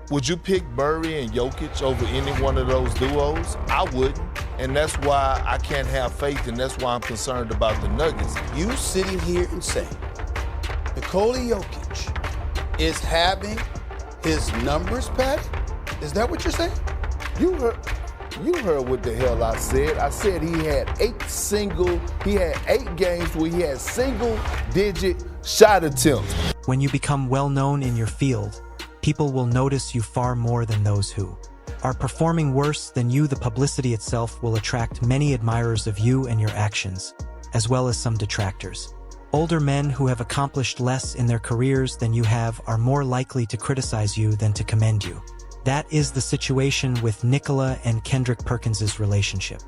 Would you pick Murray and Jokic over any one of those duos? I wouldn't, and that's why I can't have faith, and that's why I'm concerned about the Nuggets. You sitting here and saying Nikola Jokic is having his numbers padded? Is that what you're saying? You heard what the hell I said. I said he had 8 games where he had single-digit shot attempts. When you become well-known in your field, people will notice you far more than those who are performing worse than you. The publicity itself will attract many admirers of you and your actions, as well as some detractors. Older men who have accomplished less in their careers than you have are more likely to criticize you than to commend you. That is the situation with Nikola and Kendrick Perkins' relationship.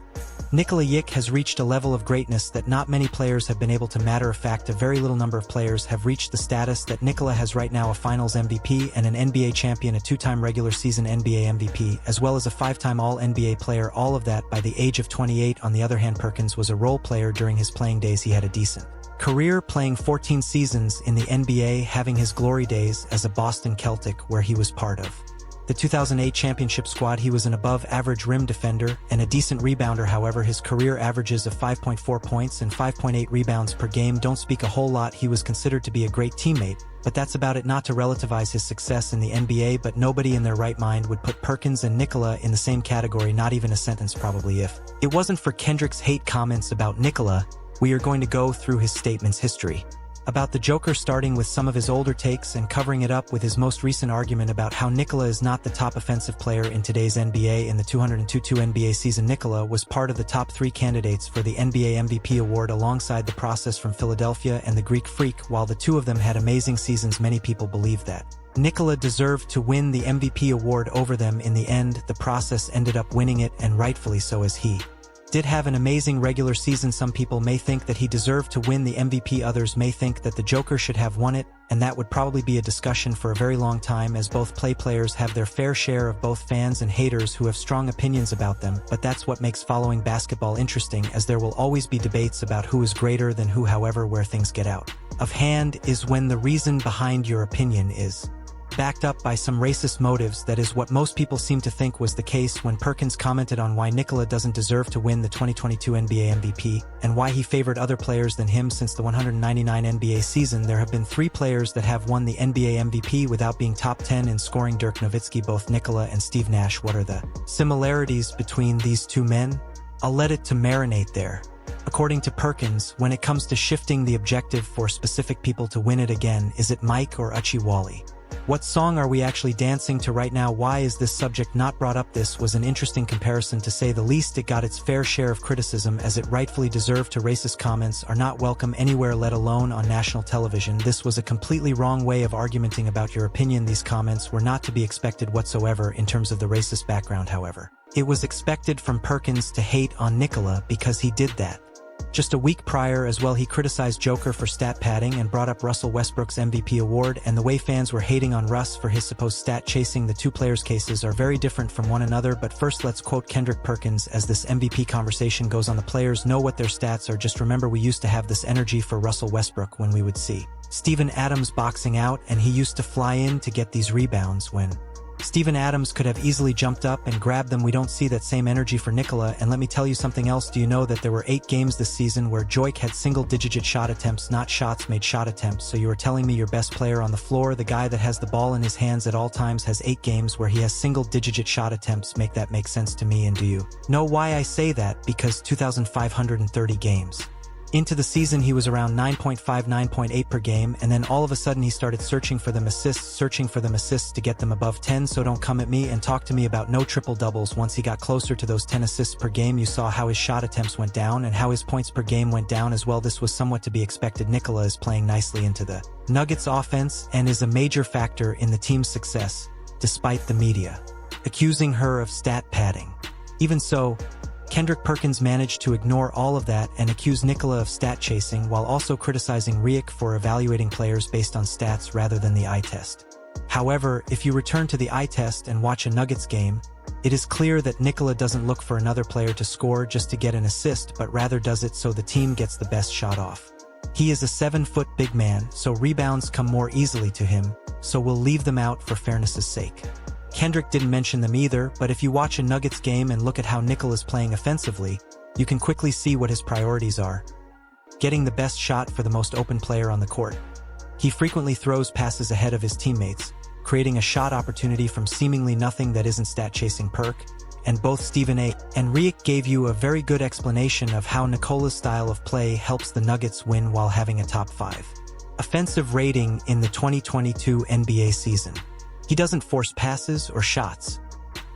Nikola Jokic has reached a level of greatness that not many players have been able to. Matter of fact, a very little number of players have reached the status that Nikola has right now: a Finals MVP and an NBA champion, a 2-time regular season NBA MVP, as well as a 5-time All-NBA player, all of that by the age of 28. On the other hand, Perkins was a role player during his playing days. He had a decent career, playing 14 seasons in the NBA, having his glory days as a Boston Celtic where he was part of the 2008 championship squad. He was an above-average rim defender and a decent rebounder. However, his career averages of 5.4 points and 5.8 rebounds per game don't speak a whole lot. He was considered to be a great teammate, but that's about it. Not to relativize his success in the NBA, but nobody in their right mind would put Perkins and Nikola in the same category, not even a sentence probably. If it wasn't for Kendrick's hate comments about Nikola, we are going to go through his statements history about the Joker, starting with some of his older takes and covering it up with his most recent argument about how Nikola is not the top offensive player in today's NBA. In the 2002 NBA season, Nikola was part of the top 3 candidates for the NBA MVP award alongside the Process from Philadelphia and the Greek Freak. While the two of them had amazing seasons, many people believe that Nikola deserved to win the MVP award over them. In the end, the Process ended up winning it, and rightfully so, as he did have an amazing regular season. Some people may think that he deserved to win the MVP, others may think that the Joker should have won it, and that would probably be a discussion for a very long time, as both players have their fair share of both fans and haters who have strong opinions about them. But that's what makes following basketball interesting, as there will always be debates about who is greater than who. However, where things get out of hand is when the reason behind your opinion is backed up by some racist motives. That is what most people seem to think was the case when Perkins commented on why Nikola doesn't deserve to win the 2022 NBA MVP, and why he favored other players than him. Since the 199 NBA season, there have been 3 players that have won the NBA MVP without being top 10 in scoring: Dirk Nowitzki, both Nikola and Steve Nash. What are the similarities between these two men? I'll let it to marinate there. According to Perkins, when it comes to shifting the objective for specific people to win it again, is it Mike or Uchi Wally? What song are we actually dancing to right now? Why is this subject not brought up? This was an interesting comparison, to say the least. It got its fair share of criticism, as it rightfully deserved to. Racist comments are not welcome anywhere, let alone on national television. This was a completely wrong way of argumenting about your opinion. These comments were not to be expected whatsoever in terms of the racist background. However, it was expected from Perkins to hate on Nikola because he did that just a week prior as well. He criticized Joker for stat padding and brought up Russell Westbrook's MVP award and the way fans were hating on Russ for his supposed stat chasing. The two players' cases are very different from one another, but first let's quote Kendrick Perkins as this MVP conversation goes on. The players know what their stats are. Just remember, we used to have this energy for Russell Westbrook when we would see Steven Adams boxing out, and he used to fly in to get these rebounds when Steven Adams could have easily jumped up and grabbed them. We don't see that same energy for Nikola. And let me tell you something else. Do you know that there were 8 games this season where Jokic had single-digit shot attempts, not shots made, shot attempts? So you are telling me your best player on the floor, the guy that has the ball in his hands at all times, has 8 games where he has single-digit shot attempts? Make that make sense to me. And do you know why I say that? Because 2,530 games into the season, he was around 9.5, 9.8 per game, and then all of a sudden he started searching for them assists to get them above 10. So don't come at me and talk to me about no triple doubles. Once he got closer to those 10 assists per game, you saw how his shot attempts went down and how his points per game went down as well. This was somewhat to be expected. Nikola is playing nicely into the Nuggets offense and is a major factor in the team's success, despite the media accusing her of stat padding. Even so, Kendrick Perkins managed to ignore all of that and accuse Nikola of stat chasing, while also criticizing Jokic for evaluating players based on stats rather than the eye test. However, if you return to the eye test and watch a Nuggets game, it is clear that Nikola doesn't look for another player to score just to get an assist, but rather does it so the team gets the best shot off. He is a 7-foot big man, so rebounds come more easily to him, so we'll leave them out for fairness' sake. Kendrick didn't mention them either, but if you watch a Nuggets game and look at how Nikola's playing offensively, you can quickly see what his priorities are. Getting the best shot for the most open player on the court. He frequently throws passes ahead of his teammates, creating a shot opportunity from seemingly nothing that isn't stat-chasing Perk, and both Stephen A. and Riek gave you a very good explanation of how Nikola's style of play helps the Nuggets win while having a top 5 offensive rating in the 2022 NBA season. He doesn't force passes or shots.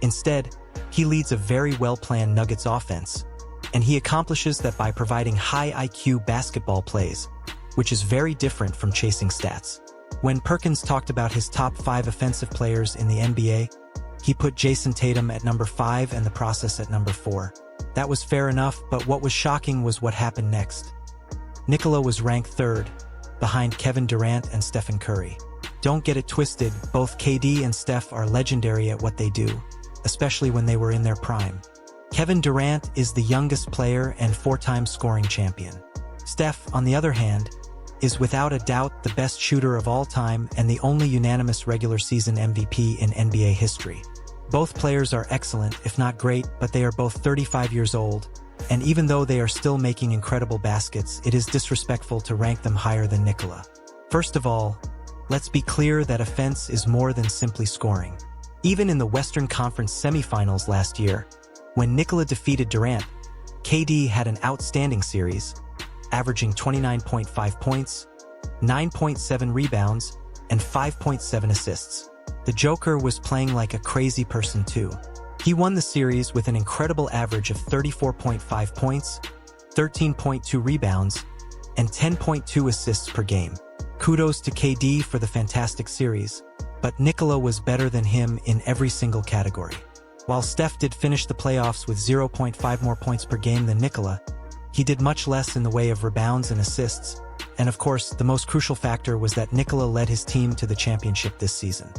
Instead, he leads a very well-planned Nuggets offense, and he accomplishes that by providing high IQ basketball plays, which is very different from chasing stats. When Perkins talked about his top 5 offensive players in the NBA, he put Jason Tatum at number 5 and the process at number 4. That was fair enough, but what was shocking was what happened next. Nikola was ranked 3rd, behind Kevin Durant and Stephen Curry. Don't get it twisted, both KD and Steph are legendary at what they do, especially when they were in their prime. Kevin Durant is the youngest player and 4-time scoring champion. Steph, on the other hand, is without a doubt the best shooter of all time and the only unanimous regular season MVP in NBA history. Both players are excellent, if not great, but they are both 35 years old, and even though they are still making incredible baskets, it is disrespectful to rank them higher than Nikola. First of all, let's be clear that offense is more than simply scoring. Even in the Western Conference semifinals last year, when Nikola defeated Durant, KD had an outstanding series, averaging 29.5 points, 9.7 rebounds, and 5.7 assists. The Joker was playing like a crazy person too. He won the series with an incredible average of 34.5 points, 13.2 rebounds, and 10.2 assists per game. Kudos to KD for the fantastic series, but Nikola was better than him in every single category. While Steph did finish the playoffs with 0.5 more points per game than Nikola, he did much less in the way of rebounds and assists, and of course, the most crucial factor was that Nikola led his team to the championship this season.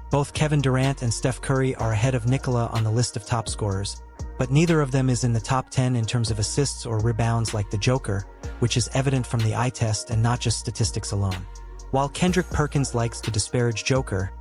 Both Kevin Durant and Steph Curry are ahead of Nikola on the list of top scorers, but neither of them is in the top 10 in terms of assists or rebounds like the Joker, which is evident from the eye test and not just statistics alone. While Kendrick Perkins likes to disparage Joker,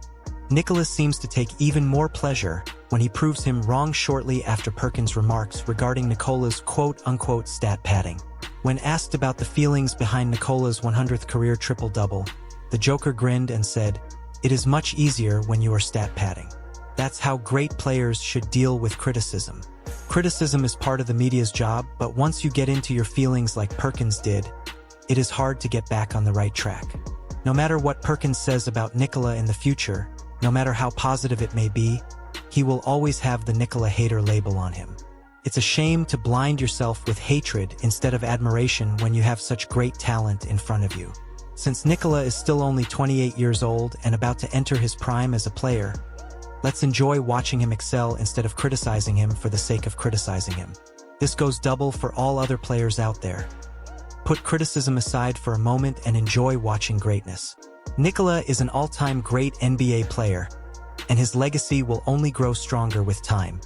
Nikola seems to take even more pleasure when he proves him wrong shortly after Perkins' remarks regarding Nikola's quote-unquote stat padding. When asked about the feelings behind Nikola's 100th career triple-double, the Joker grinned and said, "It is much easier when you are stat padding. That's how great players should deal with criticism. Criticism is part of the media's job, but once you get into your feelings like Perkins did, it is hard to get back on the right track." No matter what Perkins says about Nikola in the future, no matter how positive it may be, he will always have the Nikola hater label on him. It's a shame to blind yourself with hatred instead of admiration when you have such great talent in front of you. Since Nikola is still only 28 years old and about to enter his prime as a player, let's enjoy watching him excel instead of criticizing him for the sake of criticizing him. This goes double for all other players out there. Put criticism aside for a moment and enjoy watching greatness. Nikola is an all-time great NBA player, and his legacy will only grow stronger with time.